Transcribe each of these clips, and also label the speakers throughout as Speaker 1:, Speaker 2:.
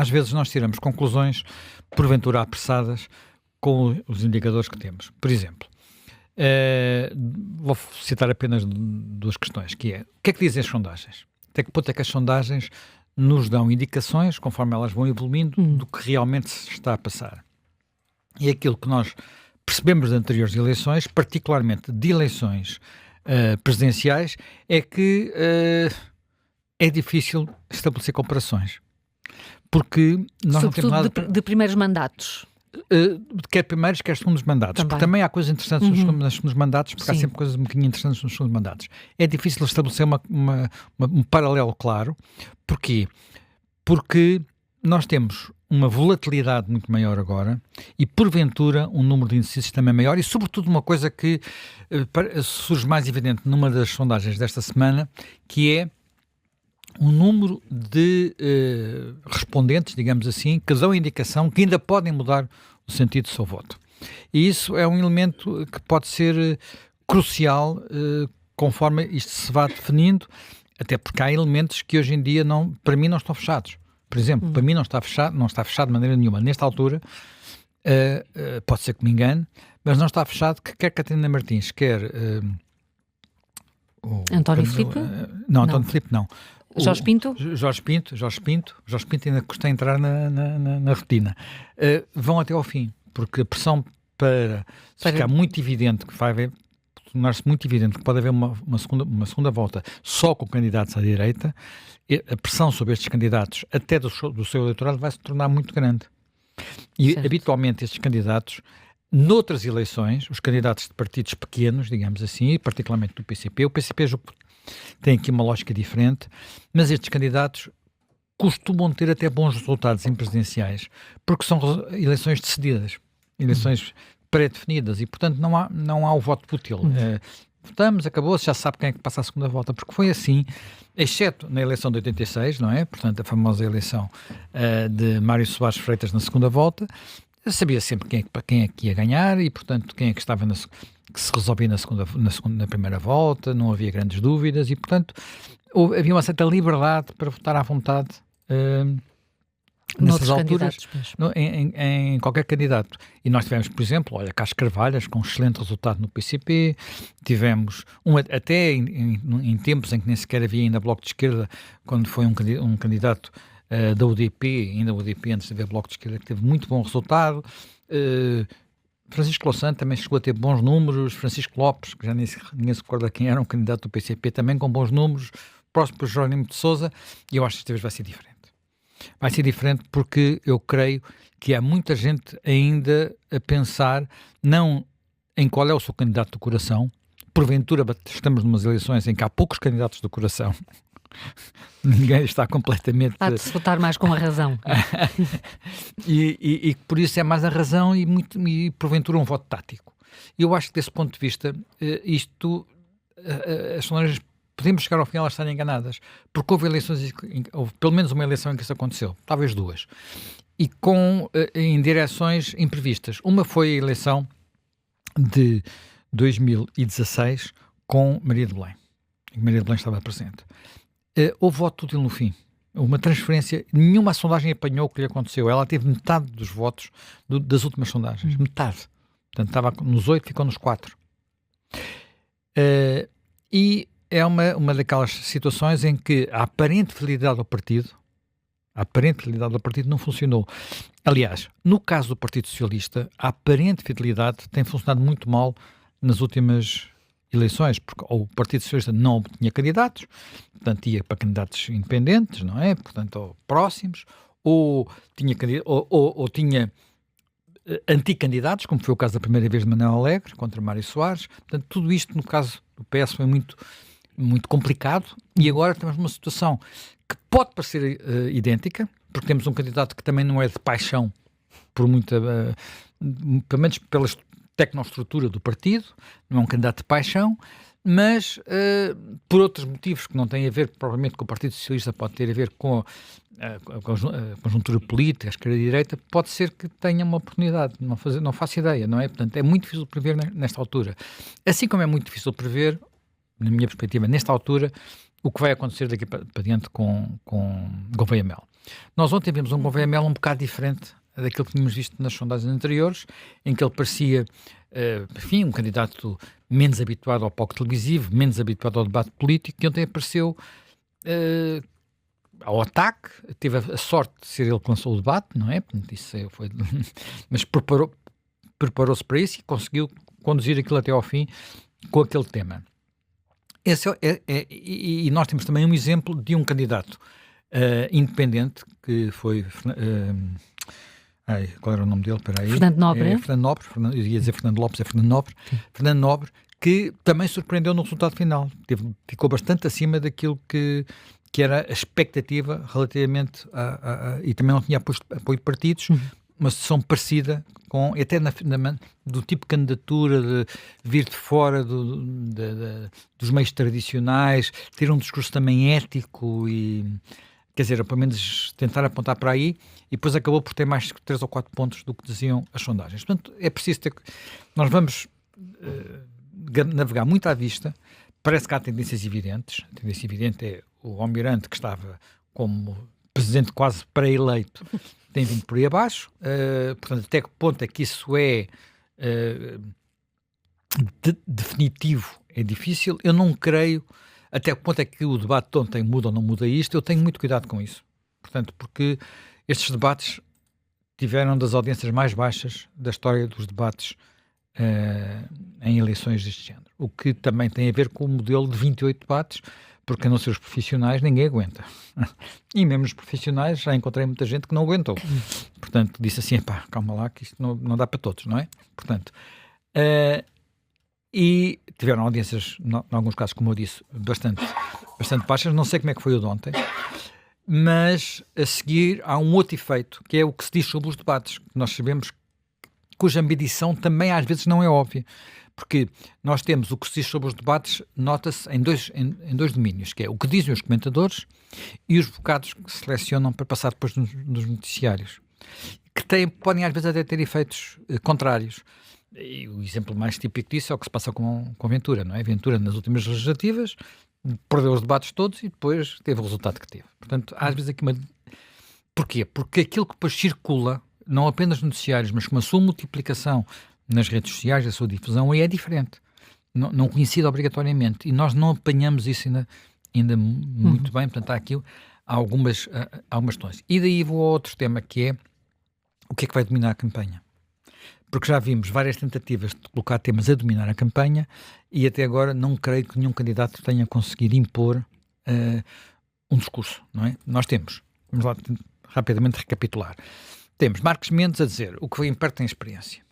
Speaker 1: às vezes nós tiramos conclusões, porventura apressadas, com os indicadores que temos. Por exemplo, vou citar apenas duas questões, que é, o que é que dizem as sondagens? Até que ponto é que as sondagens nos dão indicações, conforme elas vão evoluindo, do que realmente se está a passar? E aquilo que nós percebemos de anteriores eleições, particularmente de eleições presidenciais, é que é difícil estabelecer comparações. Porque nós
Speaker 2: sobretudo
Speaker 1: não temos nada...
Speaker 2: de primeiros mandatos.
Speaker 1: Quer primeiros, quer segundos mandatos.
Speaker 2: Também.
Speaker 1: Porque também há coisas interessantes nos segundos mandatos, porque há
Speaker 2: Sim.
Speaker 1: sempre coisas um bocadinho interessantes nos segundos mandatos. É difícil estabelecer um paralelo claro. Porquê? Porque nós temos uma volatilidade muito maior agora e, porventura, um número de indecisos também maior e, sobretudo, uma coisa que surge mais evidente numa das sondagens desta semana, que é um número de respondentes, digamos assim, que dão indicação que ainda podem mudar o sentido do seu voto. E isso é um elemento que pode ser crucial conforme isto se vá definindo, até porque há elementos que hoje em dia, para mim, não estão fechados. Por exemplo, para mim não está fechado de maneira nenhuma. Nesta altura, pode ser que me engane, mas não está fechado que quer Catarina Martins, quer...
Speaker 2: António Filipe?
Speaker 1: Não, António Filipe não.
Speaker 2: Jorge Pinto?
Speaker 1: Jorge Pinto ainda custa entrar na rotina. Vão até ao fim, porque a pressão para ficar muito evidente que vai haver, tornar-se muito evidente que pode haver uma segunda volta só com candidatos à direita, a pressão sobre estes candidatos, até do seu eleitorado, vai se tornar muito grande. E habitualmente estes candidatos, noutras eleições, os candidatos de partidos pequenos, digamos assim, e particularmente do PCP, o PCP tem aqui uma lógica diferente, mas estes candidatos costumam ter até bons resultados em presidenciais, porque são eleições decididas, eleições pré-definidas, e portanto não há o voto útil. Votamos, acabou-se, já se sabe quem é que passa a segunda volta, porque foi assim, exceto na eleição de 86, não é? Portanto, a famosa eleição de Mário Soares Freitas na segunda volta, sabia sempre quem é que ia ganhar e, portanto, quem é que estava que se resolvia na primeira volta, não havia grandes dúvidas e, portanto, havia uma certa liberdade para votar à vontade nessas alturas, em qualquer candidato. E nós tivemos, por exemplo, Carlos Carvalhas, com um excelente resultado no PCP, tivemos, até em tempos em que nem sequer havia ainda Bloco de Esquerda, quando foi um candidato da UDP, ainda a UDP antes de haver Bloco de Esquerda, que teve muito bom resultado. Francisco Louçã também chegou a ter bons números, Francisco Lopes, que já ninguém se recorda quem era, um candidato do PCP, também com bons números, próximo para Jerónimo de Sousa, e eu acho que esta vez vai ser diferente. Vai ser diferente porque eu creio que há muita gente ainda a pensar não em qual é o seu candidato do coração. Porventura estamos numas eleições em que há poucos candidatos do coração. Ninguém está completamente...
Speaker 2: Há de se votar mais com a razão.
Speaker 1: e por isso é mais a razão e porventura um voto tático. Eu acho que desse ponto de vista, as sondagens, podemos chegar ao fim elas estarem enganadas, porque houve eleições, houve pelo menos uma eleição em que isso aconteceu, talvez duas, e em direções imprevistas. Uma foi a eleição de 2016 com Maria de Belém. Maria de Belém estava presente. Houve voto útil no fim. Uma transferência, nenhuma sondagem apanhou o que lhe aconteceu. Ela teve metade dos votos das últimas sondagens. Metade. Portanto, estava nos 8, ficou nos 4. E é uma daquelas situações em que a aparente fidelidade ao partido não funcionou. Aliás, no caso do Partido Socialista, a aparente fidelidade tem funcionado muito mal nas últimas eleições, porque ou o Partido Socialista não tinha candidatos, portanto ia para candidatos independentes, não é? Portanto, ou próximos, ou tinha anticandidatos, como foi o caso da primeira vez de Manuel Alegre, contra Mário Soares. Portanto, tudo isto, no caso do PS, foi muito, muito complicado, e agora temos uma situação que pode parecer idêntica, porque temos um candidato que também não é de paixão, pelo menos pela tecnoestrutura do partido, não é um candidato de paixão, mas por outros motivos que não têm a ver provavelmente com o Partido Socialista, pode ter a ver com a conjuntura política, a esquerda e a direita, pode ser que tenha uma oportunidade, não faço ideia, não é? Portanto, é muito difícil prever nesta altura. Assim como é muito difícil prever, na minha perspectiva, nesta altura, o que vai acontecer daqui para diante com Gouveia Mel. Nós ontem vimos um Gouveia Melo um bocado diferente daquilo que tínhamos visto nas sondagens anteriores, em que ele parecia, enfim, um candidato menos habituado ao palco televisivo, menos habituado ao debate político, que ontem apareceu ao ataque, teve a sorte de ser ele que lançou o debate, não é? Isso foi, mas preparou-se para isso e conseguiu conduzir aquilo até ao fim com aquele tema. E nós temos também um exemplo de um candidato independente, que foi... qual era o nome dele?
Speaker 2: Fernando Nobre.
Speaker 1: Fernando Nobre, eu ia dizer Fernando Lopes, é Fernando Nobre. Sim. Fernando Nobre, que também surpreendeu no resultado final. Ficou bastante acima daquilo que era a expectativa relativamente e também não tinha apoio de partidos, uma sessão parecida com, até do tipo de candidatura, de vir de fora dos meios tradicionais, ter um discurso também ético e, quer dizer, pelo menos tentar apontar para aí, e depois acabou por ter mais 3 ou 4 pontos do que diziam as sondagens. Portanto, é preciso ter... Nós vamos navegar muito à vista. Parece que há tendências evidentes. A tendência evidente é o Almirante, que estava como presidente quase pré-eleito, tem vindo por aí abaixo. Portanto, até que ponto é que isso é definitivo? É difícil. Eu não creio. Até que ponto é que o debate de ontem muda ou não muda isto? Eu tenho muito cuidado com isso. Portanto, porque estes debates tiveram das audiências mais baixas da história dos debates em eleições deste género. O que também tem a ver com o modelo de 28 debates, porque a não ser os profissionais, ninguém aguenta. E mesmo os profissionais, já encontrei muita gente que não aguentou. Portanto, disse assim, pá, calma lá, que isto não dá para todos, não é? Portanto, e tiveram audiências, em alguns casos, como eu disse, bastante baixas. Não sei como é que foi o de ontem, mas a seguir há um outro efeito, que é o que se diz sobre os debates, que nós sabemos cuja medição também às vezes não é óbvia. Porque nós temos o que se diz sobre os debates, nota-se em dois domínios, que é o que dizem os comentadores e os bocados que selecionam para passar depois nos noticiários, que podem às vezes até ter efeitos contrários. E o exemplo mais típico disso é o que se passa com Ventura, não é? Ventura, nas últimas legislativas, perdeu os debates todos e depois teve o resultado que teve. Portanto, às vezes aqui uma... Porquê? Porque aquilo que depois circula, não apenas nos noticiários, mas com a sua multiplicação nas redes sociais, a sua difusão, aí é diferente. Não coincide obrigatoriamente. E nós não apanhamos isso ainda muito bem. Portanto, há aqui algumas questões. E daí vou a outro tema, que é o que é que vai dominar a campanha. Porque já vimos várias tentativas de colocar temas a dominar a campanha e até agora não creio que nenhum candidato tenha conseguido impor um discurso, não é? Nós temos, vamos lá rapidamente recapitular, temos Marcos Mendes a dizer o que vem perto tem experiência.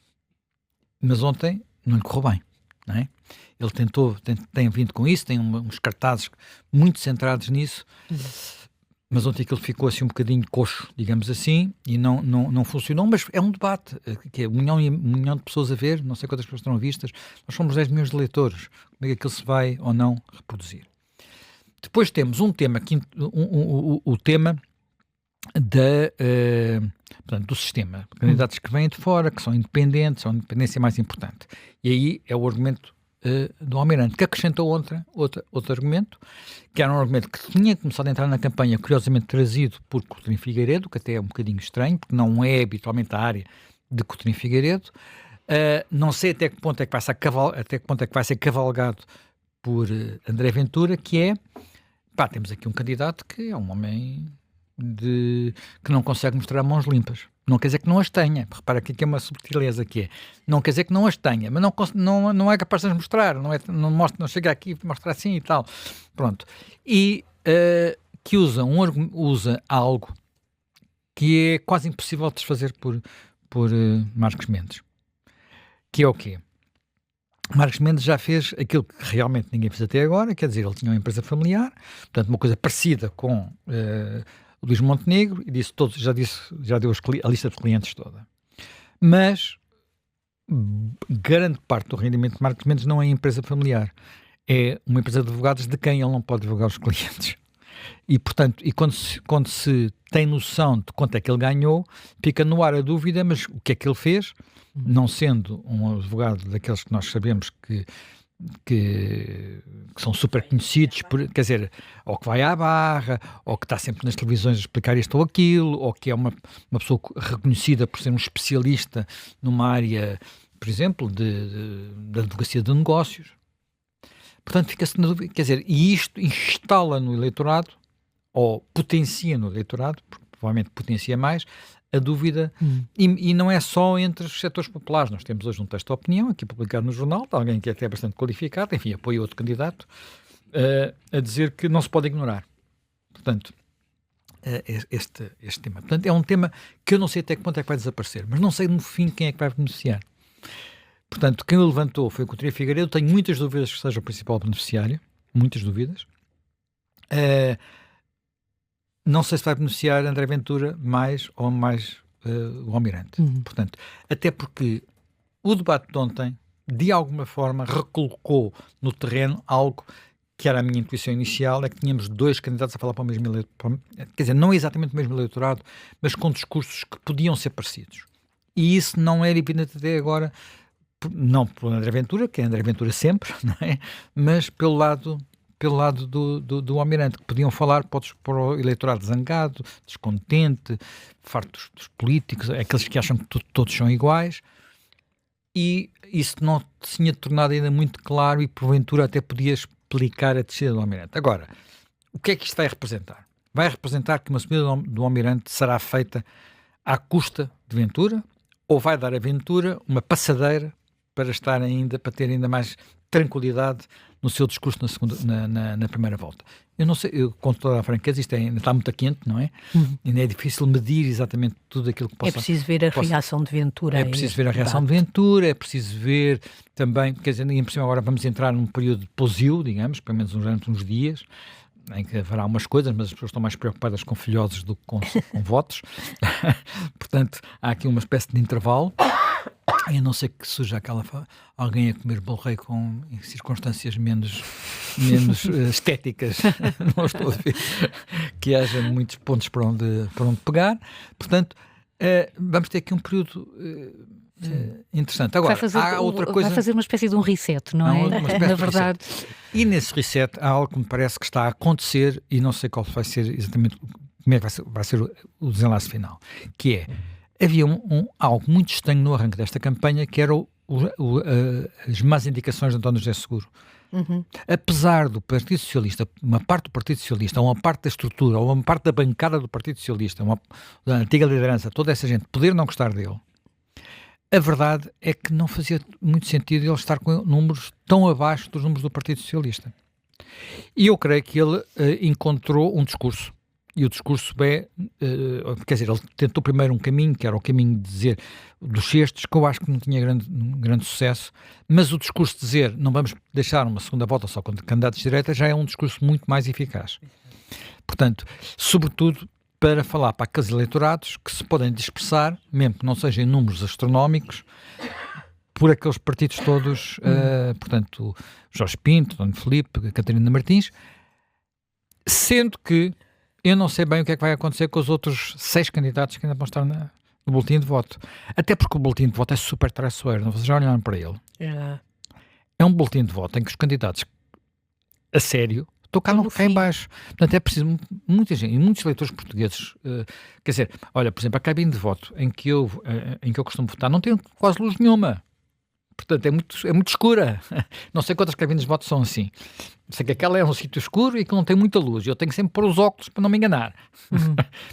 Speaker 1: Mas ontem não lhe correu bem, não é? Ele tem vindo com isso, tem uns cartazes muito centrados nisso, mas ontem aquilo ficou assim um bocadinho coxo, digamos assim, e não funcionou, mas é um debate, que é um milhão de pessoas a ver, não sei quantas pessoas estão vistas, nós somos 10 milhões de leitores, como é que aquilo se vai ou não reproduzir? Depois temos um tema, o tema portanto, do sistema, candidatos que vêm de fora, que são independentes, são a independência mais importante. E aí é o argumento do Almirante, que acrescentou outro argumento, que era um argumento que tinha começado a entrar na campanha, curiosamente trazido por Coutinho Figueiredo, que até é um bocadinho estranho, porque não é habitualmente a área de Coutinho Figueiredo. Não sei até que ponto é que vai ser cavalgado por André Ventura, que é, temos aqui um candidato que é um homem que não consegue mostrar mãos limpas. Não quer dizer que não as tenha. Repara aqui que é uma subtileza que é. Não quer dizer que não as tenha, mas não é capaz de as mostrar. Não chega aqui e mostra assim e tal. Pronto. E que usa algo que é quase impossível de desfazer por Marcos Mendes. Que é o quê? Marcos Mendes já fez aquilo que realmente ninguém fez até agora, quer dizer, ele tinha uma empresa familiar, portanto uma coisa parecida com o Luís Montenegro, e disse todos, já deu a lista de clientes toda. Mas grande parte do rendimento de Marcos Mendes não é empresa familiar, é uma empresa de advogados de quem ele não pode divulgar os clientes. E, portanto, quando se tem noção de quanto é que ele ganhou, fica no ar a dúvida, mas o que é que ele fez? Não sendo um advogado daqueles que nós sabemos que que são super conhecidos, quer dizer, ou que vai à barra, ou que está sempre nas televisões a explicar isto ou aquilo, ou que é uma pessoa reconhecida por ser um especialista numa área, por exemplo, da advocacia de negócios. Portanto, fica-se na dúvida, quer dizer, e isto instala no eleitorado, ou potencia no eleitorado, porque provavelmente potencia mais, a dúvida, e não é só entre os setores populares. Nós temos hoje um texto de opinião, aqui publicado no jornal, de alguém que é até bastante qualificado, enfim, apoia outro candidato, a dizer que não se pode ignorar. Portanto, este tema. Portanto, é um tema que eu não sei até que ponto é que vai desaparecer, mas não sei no fim quem é que vai beneficiar. Portanto, quem o levantou foi o Coutinho Figueiredo. Tenho muitas dúvidas que seja o principal beneficiário, muitas dúvidas. Não sei se vai beneficiar André Ventura mais o Almirante. Portanto, até porque o debate de ontem, de alguma forma, recolocou no terreno algo que era a minha intuição inicial, é que tínhamos dois candidatos a falar para o mesmo eleitorado, quer dizer, não exatamente o mesmo eleitorado, mas com discursos que podiam ser parecidos. E isso não era evidente até agora, não pelo André Ventura, que é André Ventura sempre, não é? Mas pelo lado do Almirante, que podiam falar para o eleitorado zangado, descontente, farto dos políticos, aqueles que acham que todos são iguais, e isso não se tinha tornado ainda muito claro e porventura até podia explicar a descida do Almirante. Agora, o que é que isto vai representar? Vai representar que uma subida do Almirante será feita à custa de Ventura, ou vai dar a Ventura uma passadeira para ter ainda mais tranquilidade no seu discurso na primeira volta. Eu não sei, com toda a franqueza, isto ainda está muito quente, não é? Ainda é difícil medir exatamente tudo aquilo que possa...
Speaker 3: É preciso ver a reação de Ventura.
Speaker 1: É preciso ver a reação de Ventura, é preciso ver também, quer dizer, por cima agora vamos entrar num período de posio, digamos, pelo menos durante uns dias, em que haverá umas coisas, mas as pessoas estão mais preocupadas com filhosos do que com votos. Portanto, há aqui uma espécie de intervalo. A não ser que surja alguém a comer bolo rei em circunstâncias menos estéticas, não estou a ver que haja muitos pontos para onde pegar. Portanto, vamos ter aqui um período interessante. Agora, há outra coisa...
Speaker 2: Vai fazer uma espécie de um reset, não é? Na verdade.
Speaker 1: E nesse reset há algo que me parece que está a acontecer e não sei qual vai ser exatamente, como é que vai ser o desenlace final, que é... Havia algo muito estranho no arranque desta campanha, que era as más indicações de António José Seguro. Apesar do Partido Socialista, uma parte do Partido Socialista, uma parte da estrutura, ou uma parte da bancada do Partido Socialista, da antiga liderança, toda essa gente poder não gostar dele, a verdade é que não fazia muito sentido ele estar com números tão abaixo dos números do Partido Socialista. E eu creio que ele encontrou um discurso. E o discurso quer dizer, ele tentou primeiro um caminho, que era o caminho de dizer dos cestos, que eu acho que não tinha grande sucesso, mas o discurso de dizer não vamos deixar uma segunda volta só com candidatos de direita já é um discurso muito mais eficaz. Portanto, sobretudo para falar para aqueles eleitorados que se podem dispersar, mesmo que não sejam em números astronómicos, por aqueles partidos todos, portanto, Jorge Pinto, António Filipe, Catarina Martins, sendo que eu não sei bem o que é que vai acontecer com os outros 6 candidatos que ainda vão estar no boletim de voto. Até porque o boletim de voto é super traiçoeiro, vocês já olharam para ele. É um boletim de voto em que os candidatos, a sério, tocaram cá em baixo. Portanto, é preciso muita gente, e muitos eleitores portugueses, quer dizer, olha, por exemplo, a cabine de voto em que eu costumo votar não tem quase luz nenhuma. Portanto, é muito escura. Não sei quantas cabines de voto são assim. Sei que aquela é um sítio escuro e que não tem muita luz. Eu tenho que sempre pôr os óculos para não me enganar.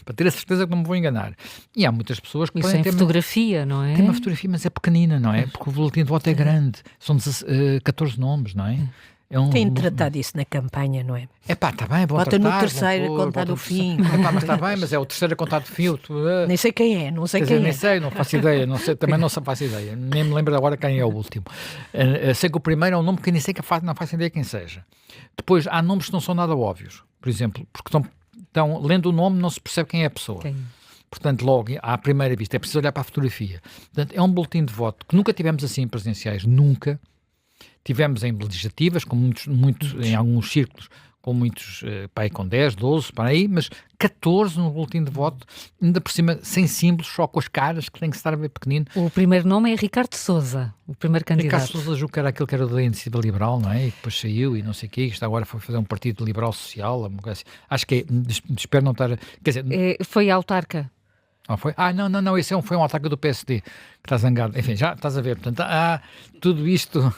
Speaker 1: Para ter a certeza que não me vou enganar. E há muitas pessoas que
Speaker 2: isso podem ter fotografia, não é?
Speaker 1: Tem uma fotografia, mas é pequenina, não é? Porque o boletim de voto é grande. São 14 nomes, não é?
Speaker 3: Tem tratado isso na campanha, não é?
Speaker 1: Está bem, vão
Speaker 3: Bota
Speaker 1: tratar,
Speaker 3: no terceiro a contar do fim.
Speaker 1: Mas está bem, mas é o terceiro a contar do fim.
Speaker 3: Nem sei quem é, não sei quem é.
Speaker 1: Nem sei, não faço ideia, também não faço ideia. Nem me lembro agora quem é o último. Sei que o primeiro é um nome que nem sei que não faço ideia quem seja. Depois, há nomes que não são nada óbvios, por exemplo, porque estão lendo o nome não se percebe quem é a pessoa. Quem? Portanto, logo, à primeira vista, é preciso olhar para a fotografia. Portanto, é um boletim de voto que nunca tivemos assim em presidenciais, nunca. Tivemos em legislativas, com muitos, em alguns círculos, com muitos, para aí com 10, 12, para aí, mas 14 no boletim de voto, ainda por cima, sem símbolos, só com as caras, que tem que estar a ver pequenino.
Speaker 2: O primeiro nome é Ricardo Sousa, o primeiro candidato.
Speaker 1: Ricardo Sousa julgo que era aquele que era da Iniciativa Liberal, não é? E depois saiu e não sei o quê, isto agora foi fazer um partido liberal social, uma coisa assim. Acho que espero não estar... Quer dizer...
Speaker 2: Foi autarca.
Speaker 1: Foi? Não, esse foi um ataque do PSD, que está zangado. Enfim, já estás a ver, portanto, tudo isto...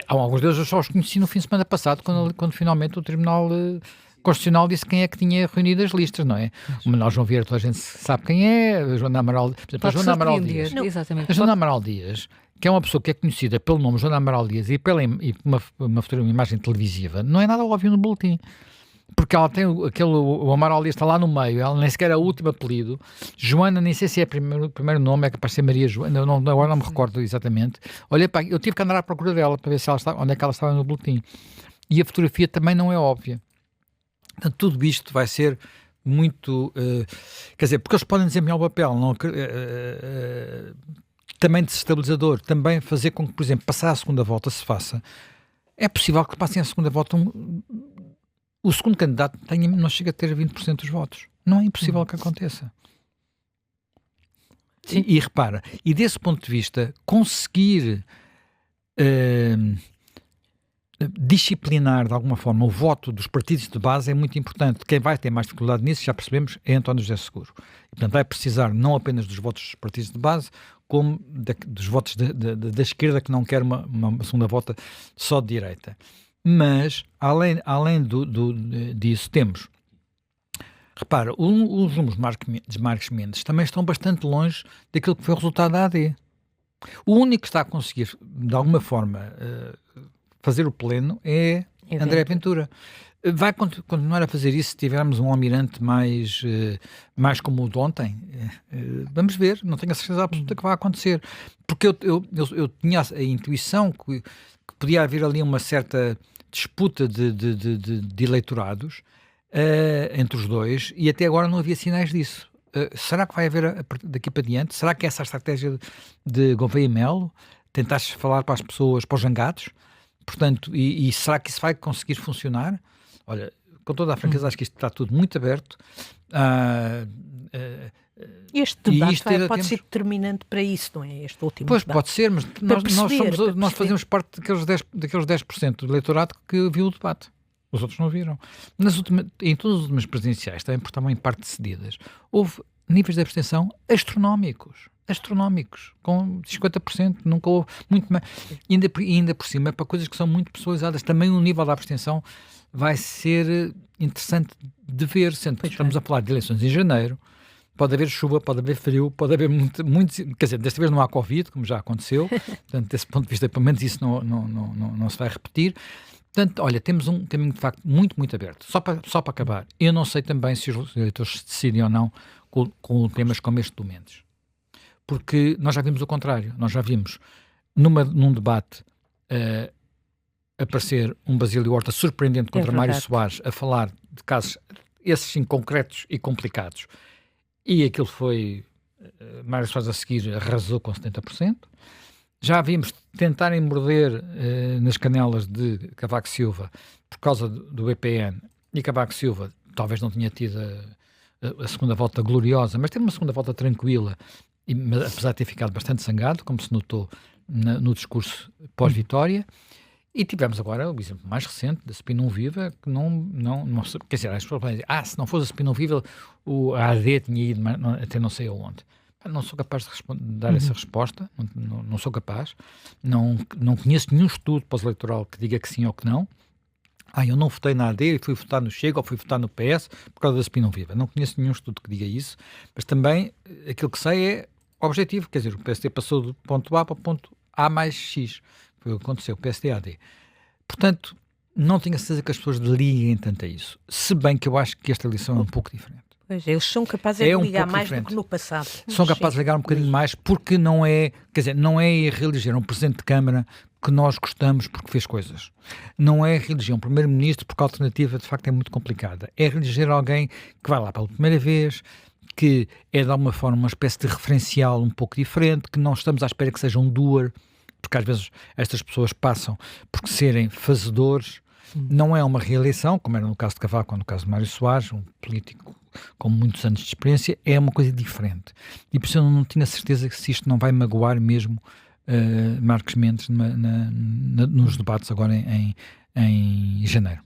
Speaker 1: Alguns deles eu só os conheci no fim de semana passado, quando finalmente o Tribunal Constitucional disse quem é que tinha reunido as listas, não é? O Manuel João Vieira, toda a gente sabe quem é, a Joana Amaral, por exemplo, a Joana Amaral Dias.
Speaker 2: Exatamente.
Speaker 1: A Joana Amaral Dias, que é uma pessoa que é conhecida pelo nome Joana Amaral Dias e pela uma futura imagem televisiva, não é nada óbvio no boletim. Porque ela tem o Amaral Dias está lá no meio, ela nem sequer é o último apelido. Joana, nem sei se é o primeiro nome, é capaz de ser Maria Joana, agora não me recordo exatamente. Olha, eu tive que andar à procura dela para ver se ela estava, onde é que ela estava no boletim. E a fotografia também não é óbvia. Portanto, tudo isto vai ser muito... quer dizer, porque eles podem desempenhar o papel, também desestabilizador, também fazer com que, por exemplo, passar a segunda volta se faça. É possível que passem a segunda volta... O segundo candidato não chega a ter 20% dos votos. Não é impossível que aconteça. E repara, e desse ponto de vista, conseguir disciplinar de alguma forma o voto dos partidos de base é muito importante. Quem vai ter mais dificuldade nisso, já percebemos, é António José Seguro. E, portanto, vai precisar não apenas dos votos dos partidos de base, como dos votos da esquerda, que não quer uma segunda volta só de direita. Mas, além disso, temos... Repara, os números de Marcos Mendes também estão bastante longe daquilo que foi o resultado da AD. O único que está a conseguir, de alguma forma, fazer o pleno é André Ventura. Vai continuar a fazer isso se tivermos um almirante mais como o de ontem? Vamos ver, não tenho a certeza absoluta que vai acontecer. Porque eu tinha a intuição que podia haver ali uma certa disputa de eleitorados entre os dois, e até agora não havia sinais disso. Será que vai haver daqui para diante? Será que essa estratégia de Gouveia Melo, tentaste falar para as pessoas, para os jangados, portanto, e será que isso vai conseguir funcionar? Olha, com toda a franqueza, acho que isto está tudo muito aberto.
Speaker 3: Este debate pode ser determinante para isso, não é? Este último
Speaker 1: debate.
Speaker 3: Pode
Speaker 1: ser, mas nós fazemos parte daqueles 10% do eleitorado que viu o debate. Os outros não viram. Em todas as últimas presidenciais, também por tamanho parte cedidas, houve níveis de abstenção astronómicos, com 50%, nunca houve muito mais. E ainda por cima, para coisas que são muito pessoalizadas, também o nível da abstenção vai ser interessante de ver, sendo que estamos a falar de eleições em janeiro. Pode haver chuva, pode haver frio, pode haver muito, quer dizer, desta vez não há Covid, como já aconteceu, portanto, desse ponto de vista, pelo menos isso não se vai repetir. Portanto, olha, temos um caminho de facto muito, muito aberto. Só para acabar, eu não sei também se os eleitores se decidem ou não com temas como este do Mendes. Porque nós já vimos o contrário. Nós já vimos num debate aparecer um Basílio Horta surpreendente contra Mário Soares a falar de casos, esses sim, concretos e complicados. E aquilo foi... Mário Soares a seguir arrasou com 70%. Já vimos tentarem morder nas canelas de Cavaco Silva por causa do EPN, e Cavaco Silva talvez não tinha tido a segunda volta gloriosa, mas teve uma segunda volta tranquila, apesar de ter ficado bastante zangado, como se notou no discurso pós-vitória. E tivemos agora o exemplo mais recente da Spinum Viva, que não quer dizer, as pessoas podem dizer, se não fosse a Spinum Viva, a AD tinha ido até não sei aonde. Não sou capaz de dar essa resposta, não sou capaz. Não conheço nenhum estudo pós-eleitoral que diga que sim ou que não. Eu não votei na AD e fui votar no Chega ou fui votar no PS por causa da Spinum Viva. Não conheço nenhum estudo que diga isso, mas também aquilo que sei é objetivo, quer dizer, o PSD passou do ponto A para o ponto A mais X. Foi o que aconteceu, o PSD-AD. Portanto, não tenho a certeza que as pessoas liguem tanto a isso. Se bem que eu acho que esta eleição é um pouco diferente.
Speaker 3: Pois, eles são capazes de ligar mais diferente do que no passado.
Speaker 1: São capazes de ligar um bocadinho mais porque não é a religião, um presidente de Câmara que nós gostamos porque fez coisas. Não é a religião, primeiro-ministro, porque a alternativa de facto é muito complicada. É religião alguém que vai lá pela primeira vez, que é de alguma forma uma espécie de referencial um pouco diferente, que não estamos à espera que seja um doer, porque às vezes estas pessoas passam por serem fazedores, Não é uma reeleição, como era no caso de Cavaco ou no caso de Mário Soares, um político com muitos anos de experiência, é uma coisa diferente. E por isso eu não tinha certeza que se isto não vai magoar mesmo Marcos Mendes nos debates agora em janeiro.